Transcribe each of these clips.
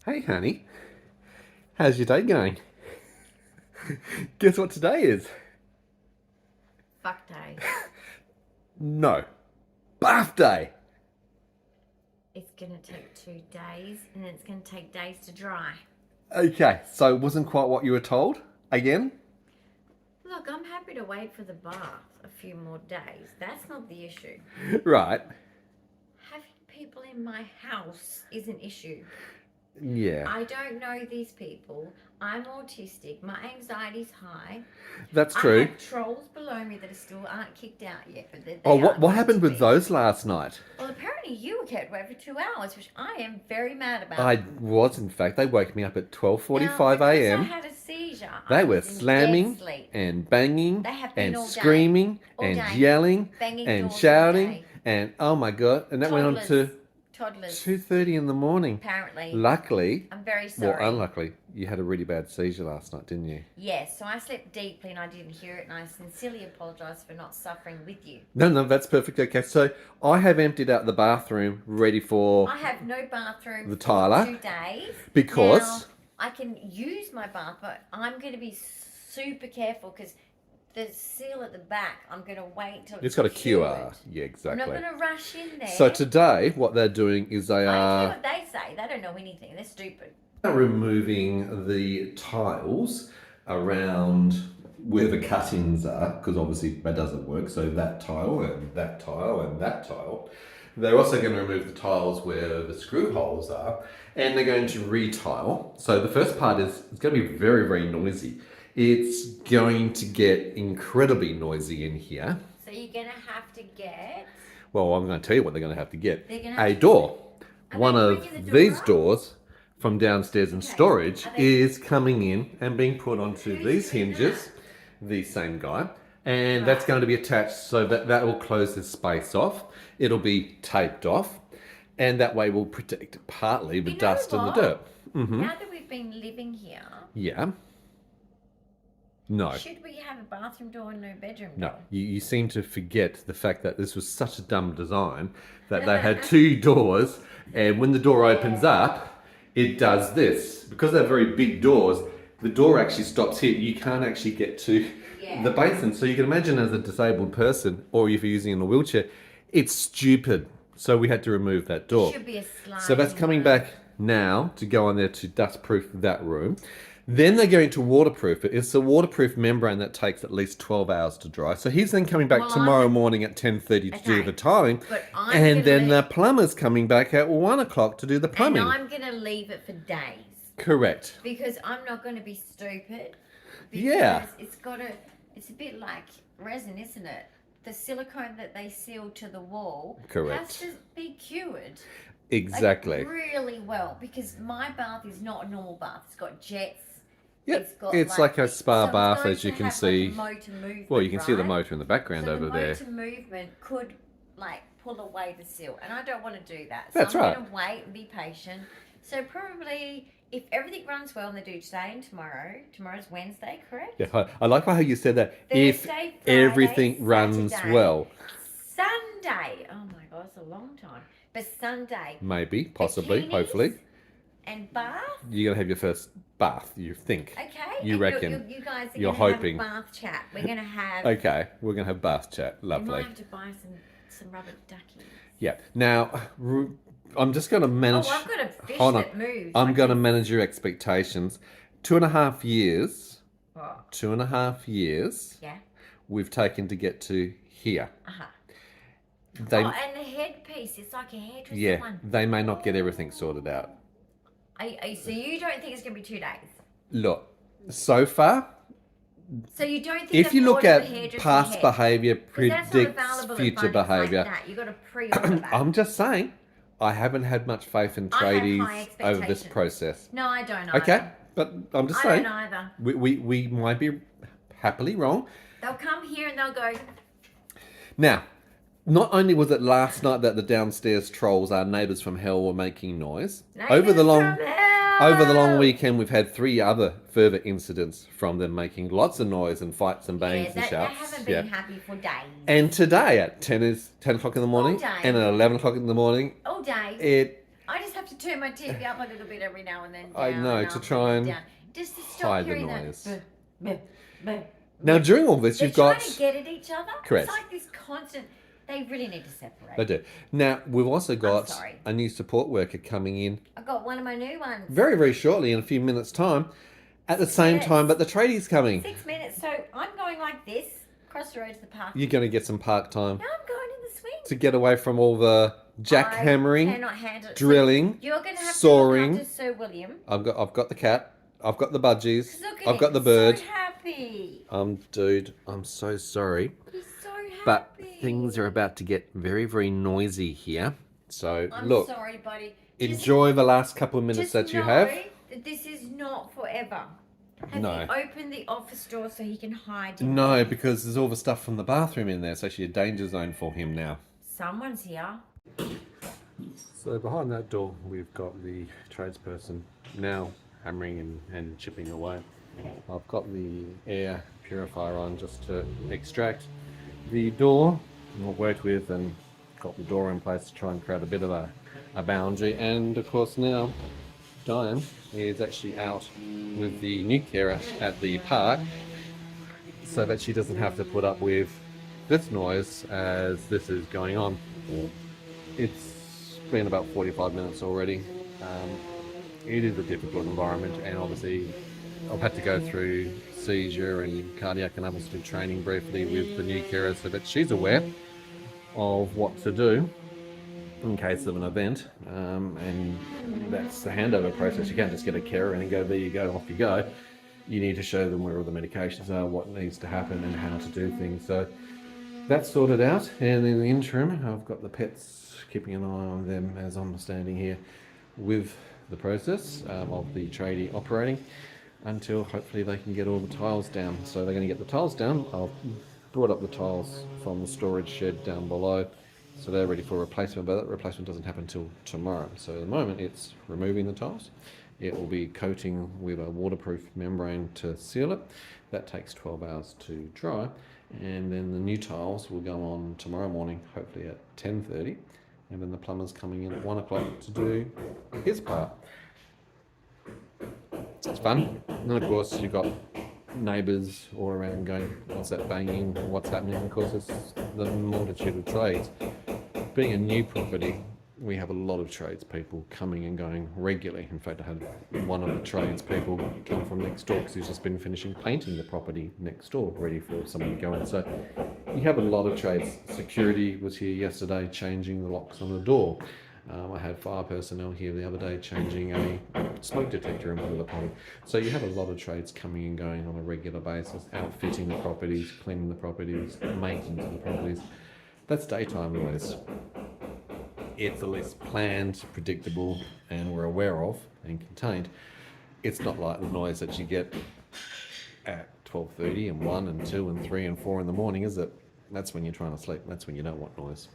Hey, honey. How's your day going? Guess what today is? Fuck day. No. Bath day. It's gonna take 2 days and then it's gonna take days to dry. Okay, so it wasn't quite what you were told? Again? Look, I'm happy to wait for the bath a few more days. That's not the issue. Right. Having people in my house is an issue. Yeah. I don't know these people. I'm autistic. My anxiety's high. That's I true. have trolls below me that still aren't kicked out yet, but they Oh, are what going happened to with be. those last night? Well, apparently you were kept awake for 2 hours, which I am very mad about. I was, in fact. They woke me up at 12:45 Now, because a.m. I had a seizure. They I were was in dead slamming sleep. and banging They have been and all day. screaming All and day. yelling Banging and doors all shouting day. and oh my god! And that went on to Toddlers. 2:30 in the morning. Apparently. Luckily, I'm very sorry. well, unluckily, you had a really bad seizure last night, didn't you? Yes, so I slept deeply and I didn't hear it, and I sincerely apologise for not suffering with you. No, that's perfect. Okay, so I have emptied out the bathroom, ready for I have no bathroom The for Tyler, 2 days. because Now, I can use my bath, but I'm going to be super careful because the seal at the back, I'm going to wait till it's got a cured. QR. Yeah, I'm exactly. not going to rush in there. So today, what they're doing is they I don't are care what they say. They don't know anything. They're stupid. removing the tiles around where the cut-ins are, because obviously that doesn't work. So that tile and that tile and that tile. They're also going to remove the tiles where the screw holes are, and they're going to retile. So the first part is it's going to be very, very noisy. It's going to get incredibly noisy in here. So you're going to have to get... Well, I'm going to tell you what they're going to have to get. They're gonna have A to- door. Are One they of bringing the door these up? doors from downstairs in Okay. storage Are they- is coming in and being put onto Who's these doing hinges, the same guy, and that's Right. going to be attached so that will close this space off. It'll be taped off, and that way we'll protect it partly with You know dust and the what? dirt. Mm-hmm. Now that we've been living here, Yeah. No. should we have a bathroom door and no bedroom No, door? you seem to forget the fact that this was such a dumb design that they had two doors, and when the door opens up, it does this. Because they're very big doors, the door actually stops here. You can't actually get to Yeah. the basin. So you can imagine as a disabled person, or if you're using it in a wheelchair, it's stupid. So we had to remove that door. Should be a sliding So that's coming one. back now to go on there to dust-proof that room. Then they're going to waterproof it. It's a waterproof membrane that takes at least 12 hours to dry. So he's then coming back Well, tomorrow I'm- morning at 10:30 to do Okay, the tiling. but I'm And gonna then the leave- plumber's coming back at 1 o'clock to do the plumbing. And I'm going to leave it for days Correct. because I'm not going to be stupid. Yeah. Because it's a bit like resin, isn't it? The silicone that they seal to the wall Correct. has to be cured. Exactly. Like, really well, because my bath is not a normal bath. It's got jets. Yep. It's like a spa it's bath, going as you to can have, see. like, motor movement, Well, you can see the right? motor in the background So over the there. motor movement could like pull away the seal, and I don't want to do that. That's so I'm right. going to wait and be patient. So probably if everything runs well, and they do today and tomorrow. Tomorrow's Wednesday, correct? Yeah, I like how you said that. If Thursday, Friday, everything runs Saturday. well. Sunday. Oh my God, it's a long time. But Sunday. Maybe, possibly, bikinis hopefully. And bath. You're going to have your first bath, you think. Okay. You and reckon. You guys are You're gonna hoping. have a bath chat. We're going to have. Okay, we're going to have bath chat. We Lovely. might have to buy some rubber duckies. Yeah. Now, I'm just going to manage. Oh, I've got a fish Hold on. that moves. I'm like going to this. manage your expectations. 2.5 years. What? 2.5 years. Yeah. We've taken to get to here. Uh-huh. They, Oh, and the headpiece, it's like a hairdresser yeah, one. they may not get everything sorted out. So you don't think it's going to be 2 days? Look, so far, So you don't think if they've you look ordered at the hairdresser past head? behaviour 'Cause that's not predicts available at future Bunnings behaviour, Like that. You've got to pre-order that. I'm just saying, I haven't had much faith in I have high tradies over this expectations. process. No, I don't either. Okay, but I'm just I saying, don't either. we might be happily wrong. They'll come here and they'll go, Now, not only was it last night that the downstairs trolls, our neighbours from hell, were making noise, over the long weekend we've had 3 other further incidents from them making lots of noise and fights and bangs and they shouts. haven't been happy for days. And today at 10 o'clock in the morning day. and at 11 o'clock in the morning, All day. it I just have to turn my TV up a little bit every now and then. I know, to try and just to stop hide the hearing noise. that. Now, during all this, you've got... They're trying to get at each other. Correct. It's like this constant... They really need to separate. They do. Now, we've also got sorry. a new support worker coming in I got one of my new ones. very, very shortly, in a few minutes' time. At the same time, but the tradie's coming. 6 minutes. So I'm going like this, across the road to the park. You're going to get some park time Now I'm going in the swing. to get away from all the jackhammering, I cannot handle it. drilling, You're going to have soaring. to look after Sir William. I've got the cat. I've got the budgies. Look at I've got him, the bird. So happy. Dude, I'm so sorry. He's so happy. But things are about to get very, very noisy here. So, I'm sorry, buddy. Enjoy the last couple of minutes that you have. That this is not forever. Have No. you opened the office door so he can hide? No, because there's all the stuff from the bathroom in there. It's actually a danger zone for him now. Someone's here. So behind that door, we've got the tradesperson now hammering and chipping away. I've got the air purifier on just to extract the door. I've worked with and got the door in place to try and create a bit of a boundary. And of course now, Dyan is actually out with the new carer at the park so that she doesn't have to put up with this noise as this is going on. It's been about 45 minutes already. It is a difficult environment, and obviously I've had to go through seizure and cardiac and assisted training briefly with the new carer so that she's aware of what to do in case of an event, and that's the handover process. You can't just get a carer in and go, there you go, off you go. You need to show them where all the medications are, what needs to happen and how to do things. So that's sorted out, and in the interim I've got the pets keeping an eye on them as I'm standing here with the process of the tradie operating until hopefully they can get all the tiles down. So they're going to get the tiles down. I've brought up the tiles from the storage shed down below, so they're ready for replacement, but that replacement doesn't happen until tomorrow. So at the moment it's removing the tiles. It will be coating with a waterproof membrane to seal it. That takes 12 hours to dry, and then the new tiles will go on tomorrow morning, hopefully at 10:30, and then the plumber's coming in at 1 o'clock to do his part. It's fun. And of course you've got neighbours all around going, what's that banging, what's happening? Of course it's the multitude of trades. Being a new property, we have a lot of tradespeople coming and going regularly. In fact, I had one of the tradespeople come from next door because he's just been finishing painting the property next door, ready for someone to go in. So you have a lot of trades. Security was here yesterday changing the locks on the door. I had fire personnel here the other day changing a smoke detector in the property. So you have a lot of trades coming and going on a regular basis, outfitting the properties, cleaning the properties, maintenance of the properties. That's daytime noise. It's at least planned, predictable, and we're aware of and contained. It's not like the noise that you get at 12:30 and 1 and 2 and 3 and 4 in the morning, is it? That's when you're trying to sleep. That's when you don't want noise.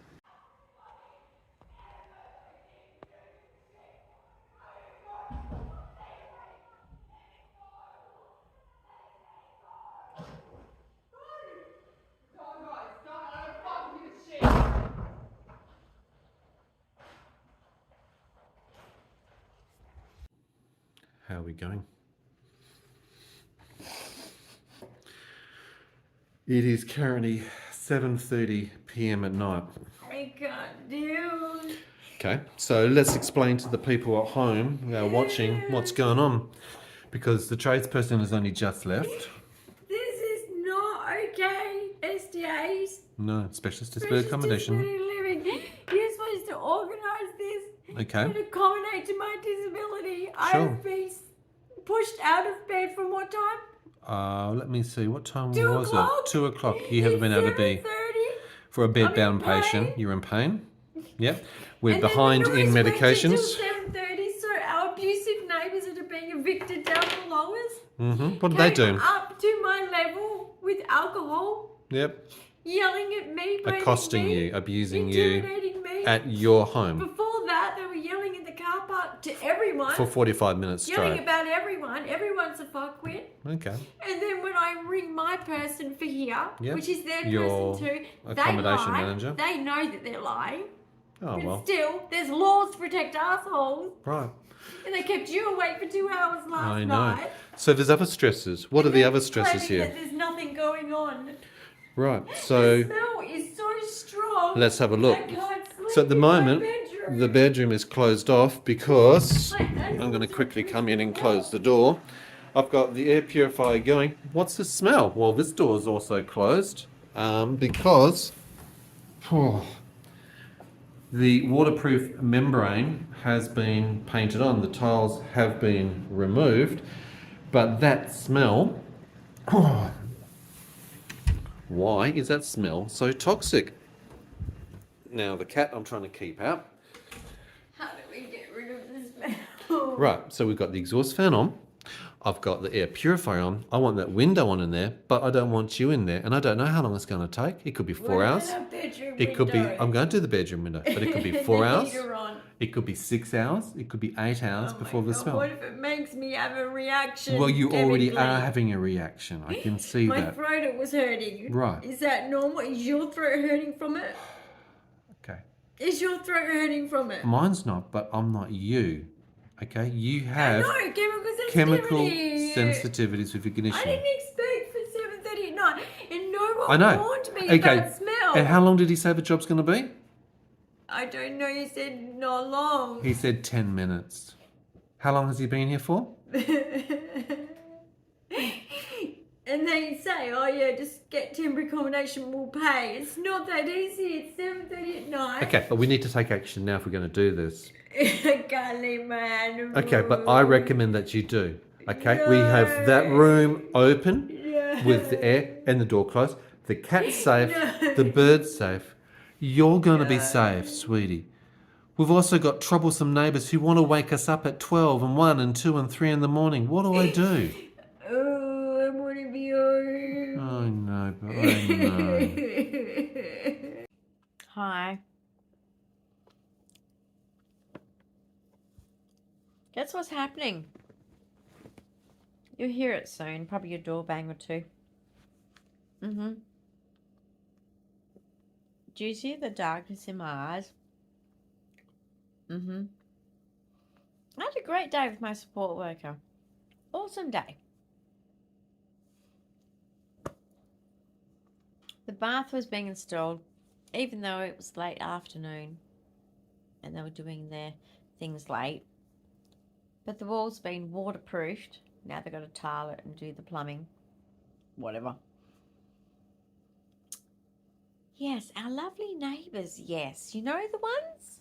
How are we going? It is currently 7:30 p.m. at night. I can't do. Okay, so let's explain to the people at home who are watching what's going on, because the tradesperson has only just left. This is not okay. SDAs. No, specialist disability accommodation. Living. You're supposed to organise this. Okay. And accommodate to my disability. Sure. I've been pushed out of bed from what time? Let me see. What time 2 was o'clock? it? 2 o'clock. You haven't been able to be 7:30. for a bedbound I'm in patient. pain. You're in pain. Yep. We're And then behind the in noise went medications. until 7:30, so our abusive neighbours that are being evicted down below us What did they came do? up to my level with alcohol, Yep. yelling at me, blaming Accosting me, you, abusing you intimidating me. at your home Before that, they were yelling in the car park to everyone, for 45 minutes yelling straight. about everyone. Everyone's a fuckwit. Okay. And then when I ring my person for here, Yep. which is their Your person too, they accommodation lie. manager. They know that they're lying. Oh, But well. still, there's laws to protect assholes. Right. And they kept you awake for 2 hours last I know. night. So there's other stresses. What And are the they're other stresses claiming here? that there's nothing going on. Right, The so smell is so strong. let's have a look. I can't sleep So at the in my moment, bedroom. the bedroom is closed off because My I'm going to ankles are quickly come in and freezing close the door. I've got the air purifier going. What's the smell? Well, this door is also closed because the waterproof membrane has been painted on. The tiles have been removed, but that smell, why is that smell so toxic? Now, the cat I'm trying to keep out. How do we get rid of the smell? Right, so we've got the exhaust fan on. I've got the air purifier on. I want that window on in there, but I don't want you in there. And I don't know how long it's going to take. It could be 4 What hours. about our bedroom It could be, window? I'm going to do the bedroom window, but it could be The 4 hours. heater on. It could be 6 hours. It could be 8 hours Oh before my the God, smell. what if it makes me have a reaction? Well, you already chemically? are having a reaction. I can see My that. throat was hurting. Right. Is that normal? Is your throat hurting from it? Okay. Is your throat hurting from it? Mine's not, but I'm not you. Okay? You I have know, chemical sensitivity. sensitivities with your I condition. didn't expect for 7:30 at night, and no one I know. warned me Okay. about smell. And how long did he say the job's going to be? I don't know. You said not long. He said 10 minutes. How long has he been here for? And they say, oh yeah, just get temporary accommodation, we'll pay. It's not that easy. It's 7:30 at night. Okay, but we need to take action now if we're going to do this. I can't leave my animals. Okay, but I recommend that you do. Okay, we have that room open with the air and the door closed. The cat's safe, the bird's safe. You're going to be safe, sweetie. We've also got troublesome neighbours who want to wake us up at 12 and 1 and 2 and 3 in the morning. What do I do? Oh, I want to be home. I know, but I know. Hi. Guess what's happening? You'll hear it soon. Probably your door bang or two. Do you see the darkness in my eyes? I had a great day with my support worker. Awesome day. The bath was being installed, even though it was late afternoon and they were doing their things late. But the wall's been waterproofed. Now they've got to tile it and do the plumbing. Whatever. Yes, our lovely neighbours, yes. You know the ones?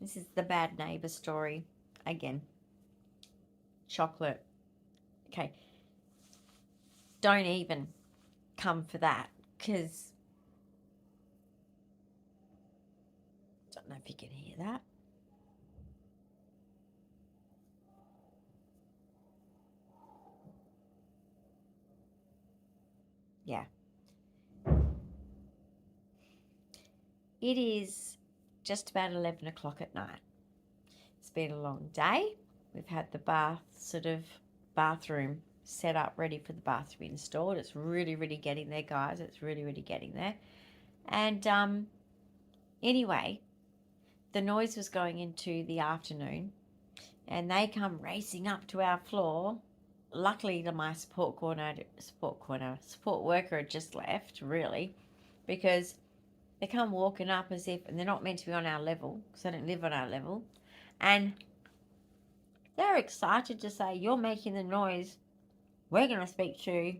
This is the bad neighbour story. Again. Chocolate. Okay. Don't even come for that, because I don't know if you can hear that. Yeah. It is just about 11 o'clock at night. It's been a long day. We've had the bathroom set up, ready for the bath to be installed. It's really, really getting there, guys. It's really, really getting there. And anyway, the noise was going into the afternoon, and they come racing up to our floor. Luckily, my support worker had just left, really, because they come walking up as if, and they're not meant to be on our level, because they don't live on our level, and they're excited to say, you're making the noise. We're going to speak to,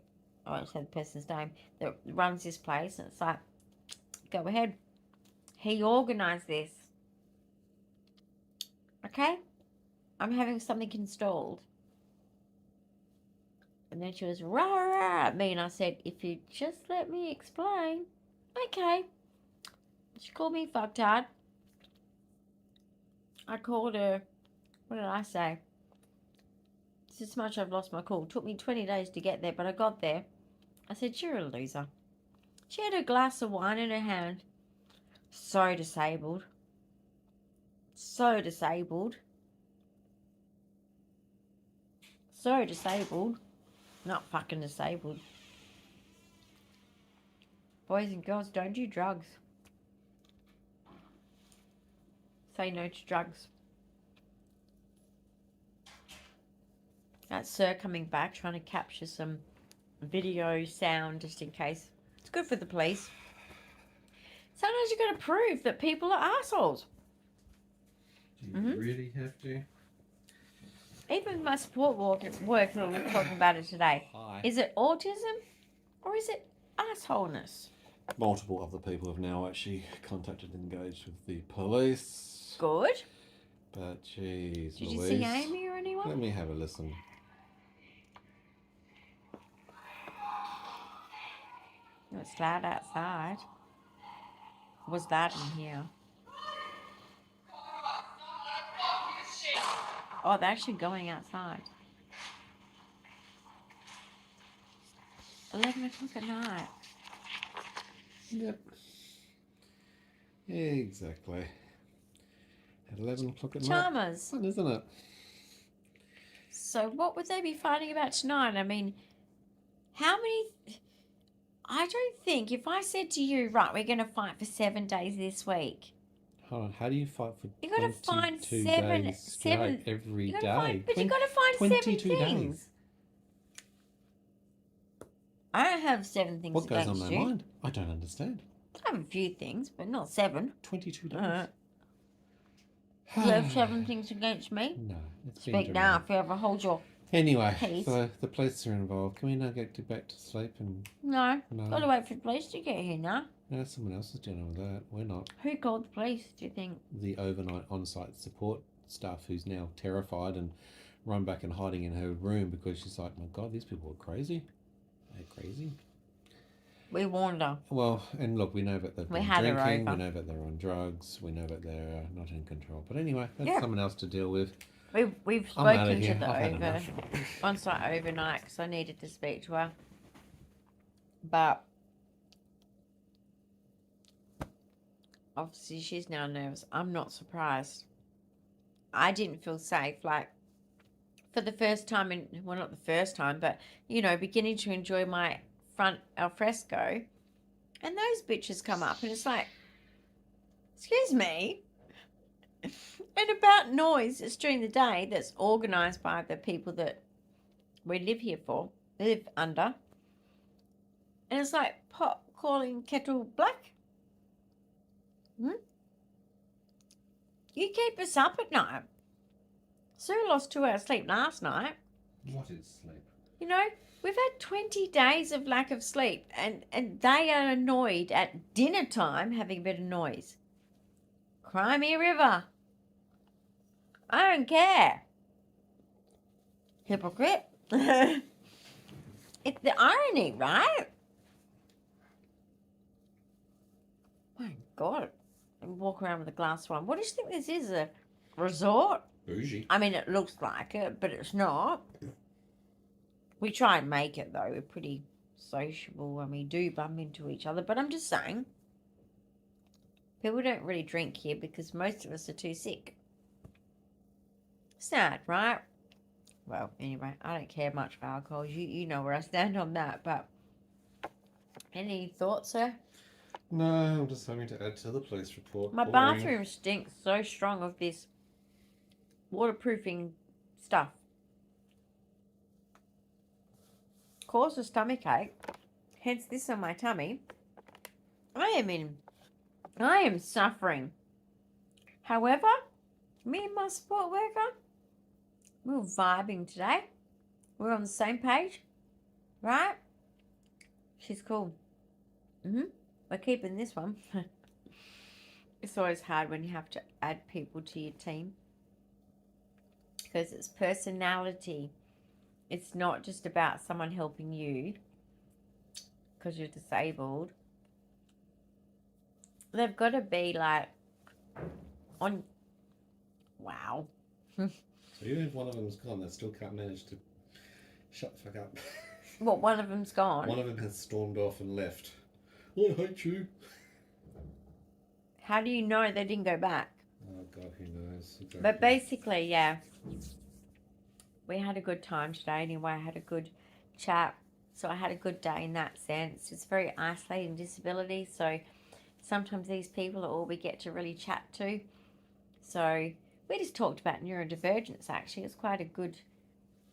I won't say the person's name, that runs this place. And it's like, go ahead. He organised this. Okay? I'm having something installed. And then she was rah, rah at me, and I said, if you just let me explain. Okay. She called me fucktard. I called her, what did I say? This much I've lost my cool. It took me 20 days to get there, but I got there. I said, you're a loser. She had a glass of wine in her hand. So disabled. So disabled. So disabled. Not fucking disabled. Boys and girls, don't do drugs. say no to drugs. That's Sir coming back, trying to capture some video sound just in case. It's good for the police. Sometimes you've got to prove that people are assholes. Do you really have to? Even my support worker we were talking about it today. Hi. Is it autism or is it assholeness? Multiple other people have now actually contacted and engaged with the police. Good. But jeez, Did you Louise, see Amy or anyone? let me have a listen. It's loud outside. Was that in here? Oh, they're actually going outside. 11 o'clock at night. Yep. Exactly. At 11 o'clock at night. Chalmers. Fun, isn't it? So what would they be fighting about tonight? I mean, how many... I don't think if I said to you, right, we're going to fight for 7 days this week. Hold on, how do you fight for You got to find 22 seven days straight every day? But you got to find 22 7 things. days. I don't have 7 things What goes against on my you. mind? I don't understand. I have a few things, but not 7. 22 days. Do you have 7 things against me? No, it's been Speak now dramatic. if you ever hold your... Anyway, Please. so the police are involved. Can we now get back to sleep? And No. no, Got to wait for the police to get here now. no, someone else is dealing with that. We're not. Who called the police, do you think? The overnight on-site support staff who's now terrified and run back and hiding in her room because she's like, my God, these people are crazy. They're crazy. We warned her. Well, and look, we know that they've been had her drinking. over. We know that they're on drugs. We know that they're not in control. But anyway, that's Yeah. someone else to deal with. We've I'm outta spoken to here. the I've had enough. on-site overnight because I needed to speak to her. But obviously she's now nervous. I'm not surprised. I didn't feel safe. Like, for the first time, well, not the first time, but, you know, beginning to enjoy my front alfresco. And those bitches come up and it's like, excuse me. And about noise, it's during the day that's organised by the people that we live under. And it's like pot calling kettle black. You keep us up at night. Sue lost 2 hours sleep last night. What is sleep? You know, we've had 20 days of lack of sleep and they are annoyed at dinner time having a bit of noise. Cry me a river. I don't care. Hypocrite. It's the irony, right? My God. And walk around with a glass of wine. What do you think this is? A resort? Bougie. I mean, it looks like it, but it's not. We try and make it, though. We're pretty sociable and we do bump into each other. But I'm just saying, people don't really drink here because most of us are too sick. Sad, right? Well, anyway, I don't care much for alcohol. You know where I stand on that. But any thoughts, sir? No, I'm just having to add to the police report. My Boring. bathroom stinks so strong of this waterproofing stuff. Causes stomach ache. Hence this on my tummy. I am suffering. However, me and my support worker, we were vibing today. We're on the same page, right? She's cool. We're keeping this one. It's always hard when you have to add people to your team because it's personality. It's not just about someone helping you because you're disabled. They've got to be like on. Wow. So even if one of them's gone, they still can't manage to shut the fuck up. Well, one of them's gone. One of them has stormed off and left. I hate you. How do you know they didn't go back? Oh God, who knows? Exactly. But basically, yeah, we had a good time today. Anyway, I had a good chat. So I had a good day in that sense. It's very isolating disability. So sometimes these people are all we get to really chat to. So we just talked about neurodivergence, actually. It's quite a good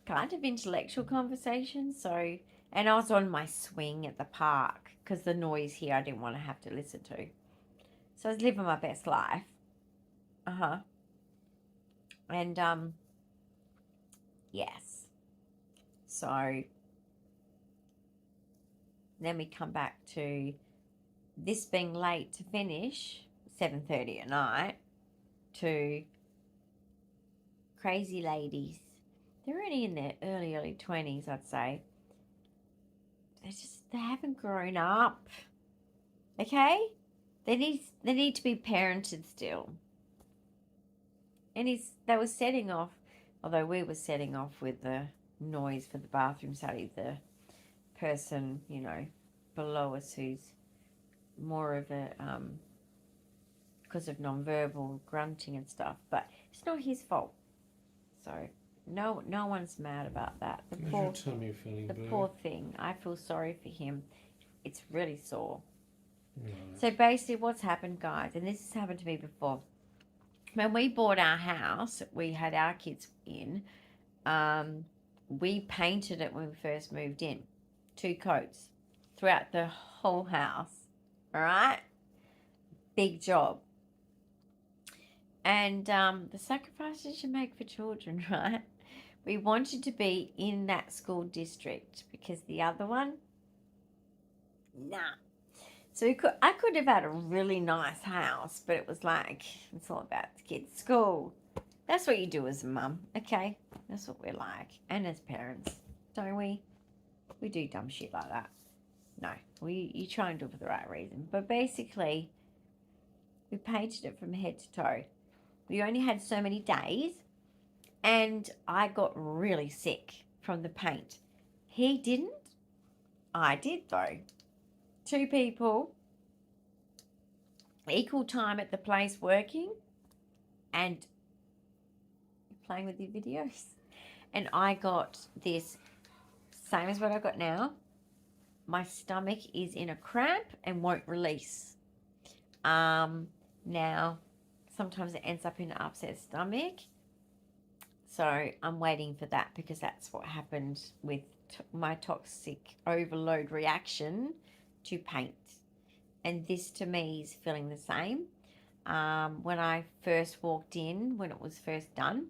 kind of intellectual conversation. So, and I was on my swing at the park because the noise here I didn't want to have to listen to. So I was living my best life. And, yes. So then we come back to this being late to finish, 7:30 at night, to crazy ladies. They're only in their early 20s, I'd say. They haven't grown up. Okay? They need to be parented still. And they were setting off, although we were setting off with the noise for the bathroom study, the person, below us who's more of a, because of non-verbal grunting and stuff, but it's not his fault. So no one's mad about that. Your tummy feeling, the Boo? poor thing. I feel sorry for him. It's really sore. Right. So basically what's happened, guys, and this has happened to me before. When we bought our house, we had our kids in. We painted it when we first moved in. 2 coats throughout the whole house. All right? Big job. And the sacrifices you make for children, right? We wanted to be in that school district because the other one, nah. So I could have had a really nice house, but it was like, it's all about the kids' school. That's what you do as a mum, okay? That's what we're like. And as parents, don't we? We do dumb shit like that. No, you try and do it for the right reason. But basically, we painted it from head to toe. We only had so many days, and I got really sick from the paint. He didn't. I did, though. 2 people, equal time at the place working and playing with your videos. And I got this, same as what I got now. My stomach is in a cramp and won't release. Now, sometimes it ends up in an upset stomach. So I'm waiting for that because that's what happened with my toxic overload reaction to paint. And this to me is feeling the same. When I first walked in, when it was first done,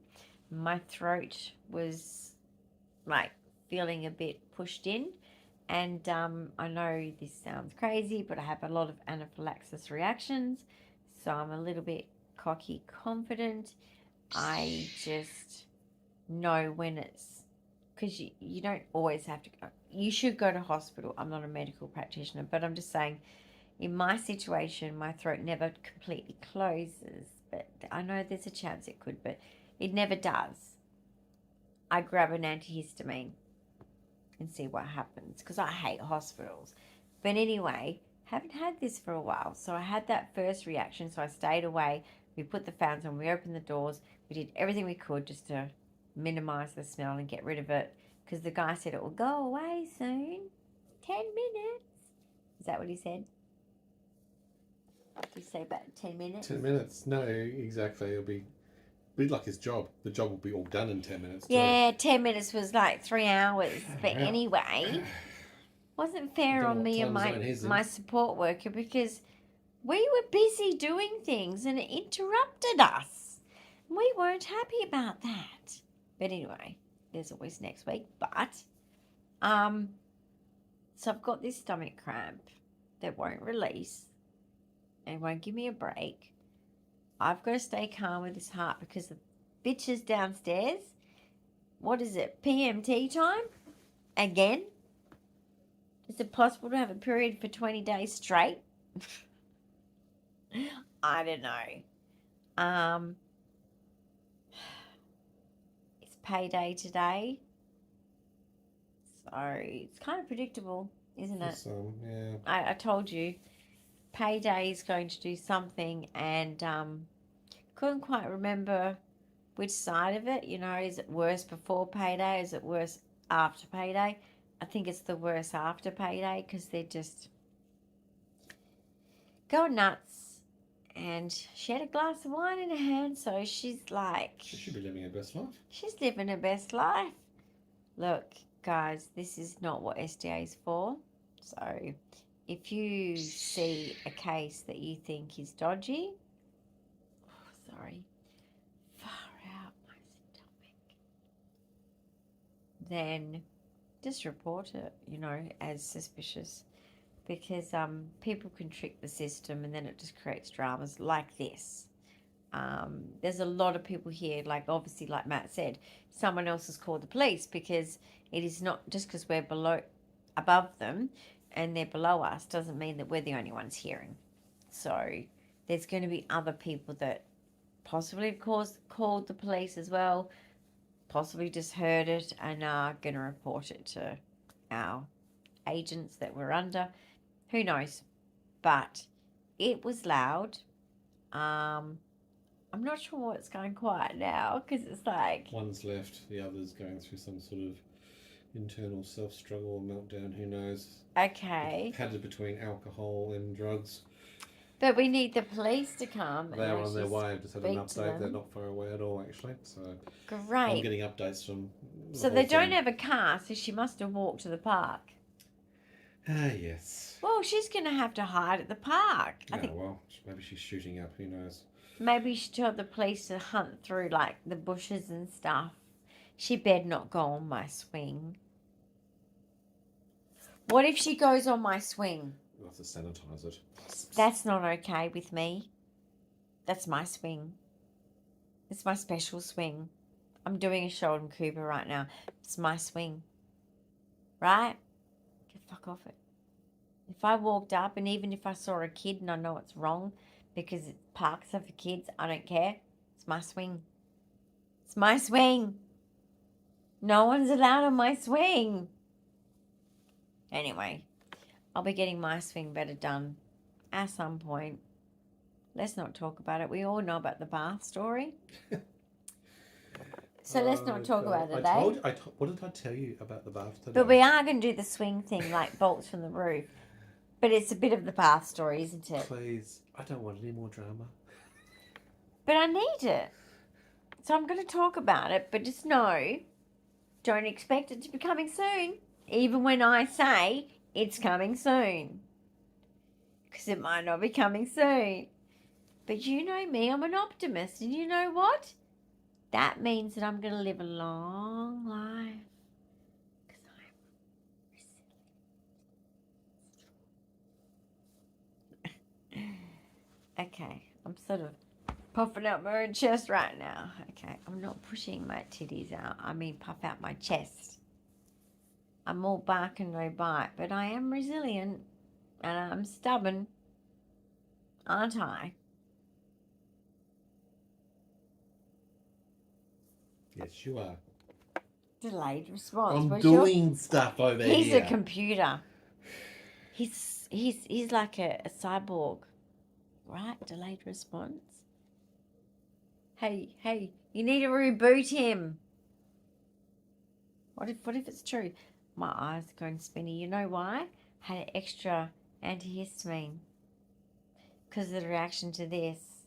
my throat was like feeling a bit pushed in. And I know this sounds crazy, but I have a lot of anaphylaxis reactions. So I'm a little bit cocky confident. I just know when it's, because you don't always have to go. You should go to hospital. I'm not a medical practitioner, but I'm just saying, in my situation, my throat never completely closes. But I know there's a chance it could, but it never does. I grab an antihistamine and see what happens, because I hate hospitals. But anyway, haven't had this for a while. So I had that first reaction, so I stayed away. We put the fans on, we opened the doors, we did everything we could just to minimize the smell and get rid of it, because the guy said it will go away soon. 10 minutes. Is that what he said? Did he say about 10 minutes? 10 minutes? No, exactly. It'll be like his job. The job will be all done in 10 minutes. Yeah, 10 minutes was like 3 hours. But anyway, wasn't fair on me and my support worker, because we were busy doing things and it interrupted us. We weren't happy about that. But anyway, there's always next week. But, so I've got this stomach cramp that won't release and won't give me a break. I've got to stay calm with this heart because the bitch is downstairs. What is it? PMT time? Again? Is it possible to have a period for 20 days straight? I don't know. It's payday today. So it's kind of predictable, isn't it? Yeah. I told you. Payday is going to do something, and couldn't quite remember which side of it. Is it worse before payday? Is it worse after payday? I think it's the worst after payday, because they're just going nuts. And she had a glass of wine in her hand, so she's like... She should be living her best life. She's living her best life. Look, guys, this is not what SDA is for. So, if you see a case that you think is dodgy... far out my stomach. Then just report it, as suspicious. Because people can trick the system and then it just creates dramas like this. There's a lot of people here, obviously, like Matt said, someone else has called the police because it is not just because we're above them and they're below us doesn't mean that we're the only ones hearing. So there's going to be other people that possibly have called the police as well, possibly just heard it and are going to report it to our agents that we're under. Who knows? But it was loud. I'm not sure why it's going quiet now because it's like... One's left, the other's going through some sort of internal self-struggle or meltdown, who knows. Okay. Padded between alcohol and drugs. But we need the police to come. They're on their way. I've just had an speak to update. They're them. not far away at all, actually. So I'm Great. getting updates from the So whole they don't thing. have a car, so she must have walked to the park. Ah, yes. Well, she's going to have to hide at the park. I Yeah, think well, maybe she's shooting up. Who knows? maybe she told the police to hunt through, the bushes and stuff. She better not go on my swing. What if she goes on my swing? We'll have to sanitize it. That's not okay with me. That's my swing. It's my special swing. I'm doing a Sheldon Cooper right now. It's my swing. Right? Get fuck off it. If I walked up and even if I saw a kid and I know it's wrong because parks are for kids, I don't care. It's my swing. It's my swing. No one's allowed on my swing. Anyway, I'll be getting my swing better done at some point. Let's not talk about it. We all know about the bath story. So let's not talk about it, What did I tell you about the bath today? But we are going to do the swing thing like bolts from the roof. But it's a bit of the bath story, isn't it? Please, I don't want any more drama. But I need it. So I'm going to talk about it, but just know, don't expect it to be coming soon. Even when I say it's coming soon. Because it might not be coming soon. But you know me, I'm an optimist. And you know what? That means that I'm going to live a long life. Because I'm okay, I'm sort of puffing out my own chest right now. Okay, I'm not pushing my titties out. I mean puff out my chest. I'm all bark and no bite. But I am resilient. And I'm stubborn. Aren't I? Yes, you are. Delayed response. I'm What's doing stuff over here. He's a computer. He's like a cyborg, right? Delayed response. Hey, you need to reboot him. What if it's true? My eyes are going spinny. You know why? Had an extra antihistamine because of the reaction to this.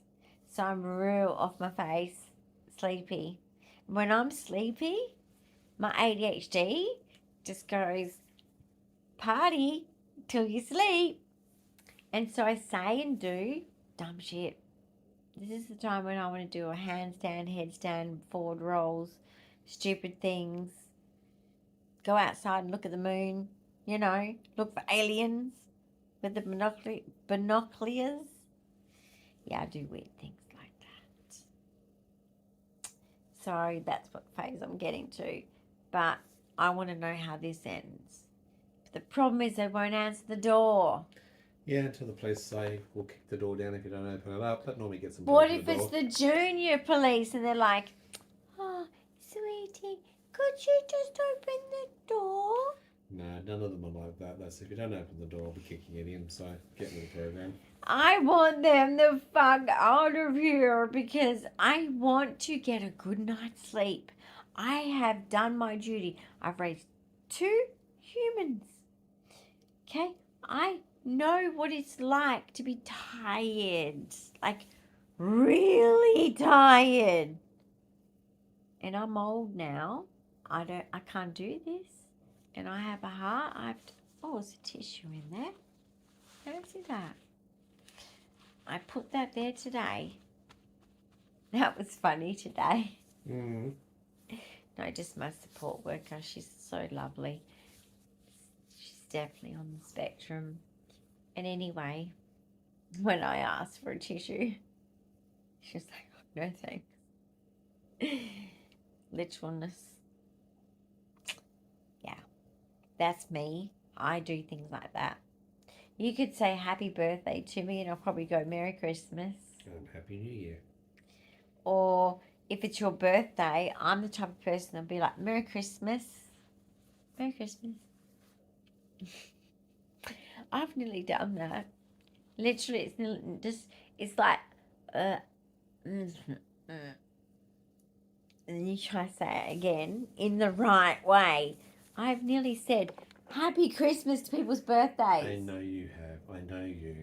So I'm real off my face, sleepy. When I'm sleepy, my ADHD just goes party till you sleep. And so I say and do dumb shit. This is the time when I want to do a handstand, headstand, forward rolls, stupid things. Go outside and look at the moon, look for aliens with the binoculars. Yeah, I do weird things like that. So that's what phase I'm getting to. But I want to know how this ends. But the problem is they won't answer the door. Yeah, until the police say, we'll kick the door down if you don't open it up. That normally gets them. What if it's the junior police and they're like, oh, sweetie, could you just open the door? No, none of them are like that. That's if you don't open the door, I'll be kicking it in. So get with the program. I want them the fuck out of here because I want to get a good night's sleep. I have done my duty. I've raised 2 humans. Okay? I know what it's like to be tired, like really tired. And I'm old now. I can't do this. And I have a heart. there's a tissue in there. I don't see that. I put that there today. That was funny today. Mm. No, just my support worker. She's so lovely. She's definitely on the spectrum. And anyway, when I asked for a tissue, she was like, oh, no thanks. Literalness. Yeah, that's me. I do things like that. You could say happy birthday to me and I'll probably go Merry Christmas. Happy New Year. Or if it's your birthday, I'm the type of person that'll be like, Merry Christmas. Merry Christmas. I've nearly done that. Literally, it's nearly it's like, and then you try to say it again in the right way. I've nearly said Happy Christmas to people's birthdays. I know you have. I know you.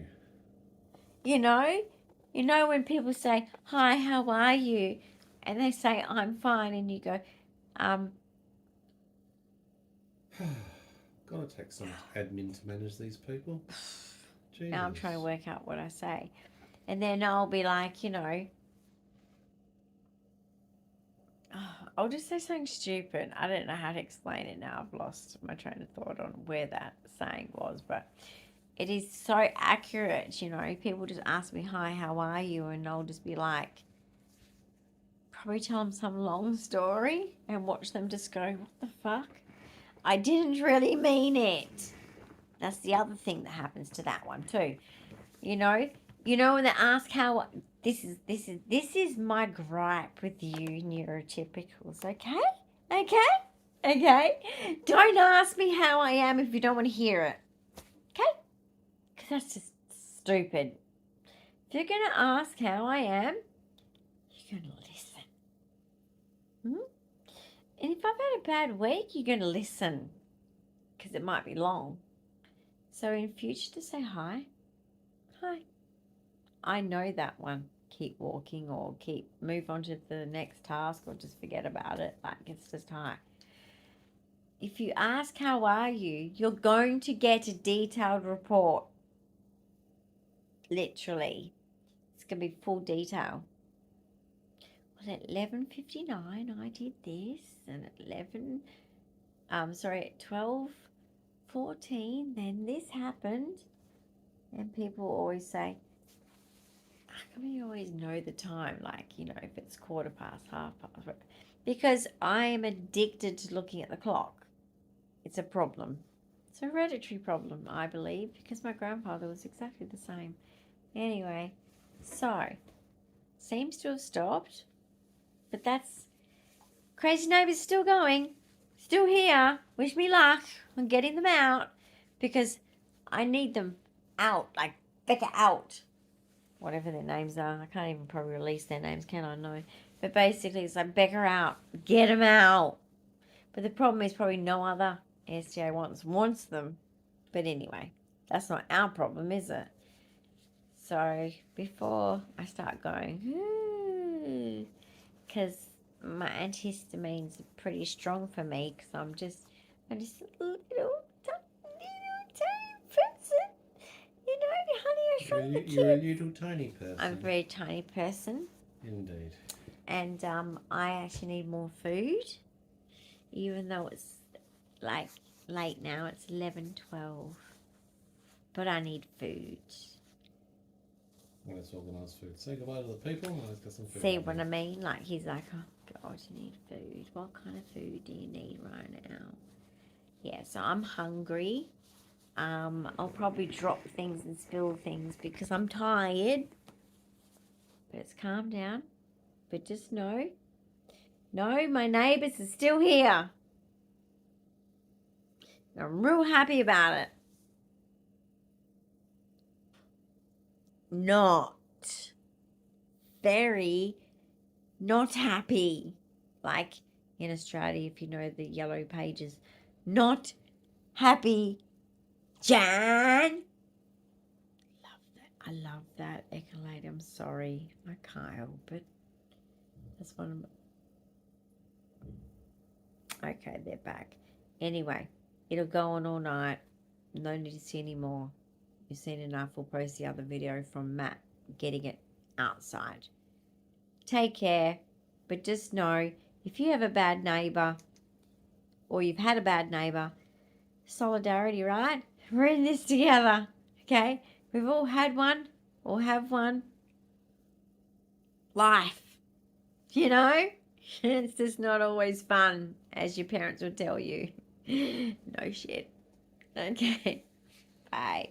You know when people say, hi, how are you? And they say, I'm fine. And you go, Gotta take some admin to manage these people. Jesus. now I'm trying to work out what I say. And then I'll be like, I'll just say something stupid. I don't know how to explain it now. I've lost my train of thought on where that saying was, but it is so accurate. People just ask me, hi, how are you? And I'll just be like, probably tell them some long story and watch them just go, what the fuck? I didn't really mean it. That's the other thing that happens to that one too. When they ask how, this is my gripe with you neurotypicals, okay? Don't ask me how I am if you don't want to hear it, okay? Because that's just stupid. If you're going to ask how I am, you're going to listen. And if I've had a bad week, you're going to listen. Because it might be long. So in future, to say hi. Hi. I know that one. Keep walking or move on to the next task or just forget about it. Like, it's just hi. If you ask how are you, you're going to get a detailed report. Literally. It's going to be full detail. Well, at 11:59 I did this, and at 12:14 then this happened. And people always say, how come you always know the time? Like, if it's 1/4 past, 1/2 past. Because I am addicted to looking at the clock. It's a problem. It's a hereditary problem, I believe, because my grandfather was exactly the same. Anyway, so, seems to have stopped. But that's, Crazy Neighbours still going. Still here. Wish me luck on getting them out. Because I need them out. Like, Becca out. Whatever their names are. I can't even probably release their names, can I? No. But basically, it's like, Becca out. Get them out. But the problem is probably no other SDA wants them. But anyway, that's not our problem, is it? So, before I start going, because my antihistamines are pretty strong for me, because I'm just a little tiny person. Honey, I shrunk the You're a kids. little tiny person. I'm a very tiny person. Indeed. And I actually need more food, even though it's like late now. It's 11:12, but I need food. Let's organise food. Say goodbye to the people and let's get some food. See what I mean? Like, he's like, oh God, you need food. What kind of food do you need right now? Yeah, so I'm hungry. I'll probably drop things and spill things because I'm tired. But it's calmed down. But just know, my neighbours are still here. I'm real happy about it. Not happy. Like in Australia, if you know the yellow pages. Not happy, Jan. I love that accolade. I'm sorry. I can't help it. That's one of my... Okay, they're back. Anyway, it'll go on all night. No need to see any more. You've seen enough. We'll post the other video from Matt getting it outside. Take care. But just know, if you have a bad neighbour or you've had a bad neighbour, solidarity, right? We're in this together, okay? We've all had one or have one. Life, you know? It's just not always fun, as your parents will tell you. No shit. Okay. Bye.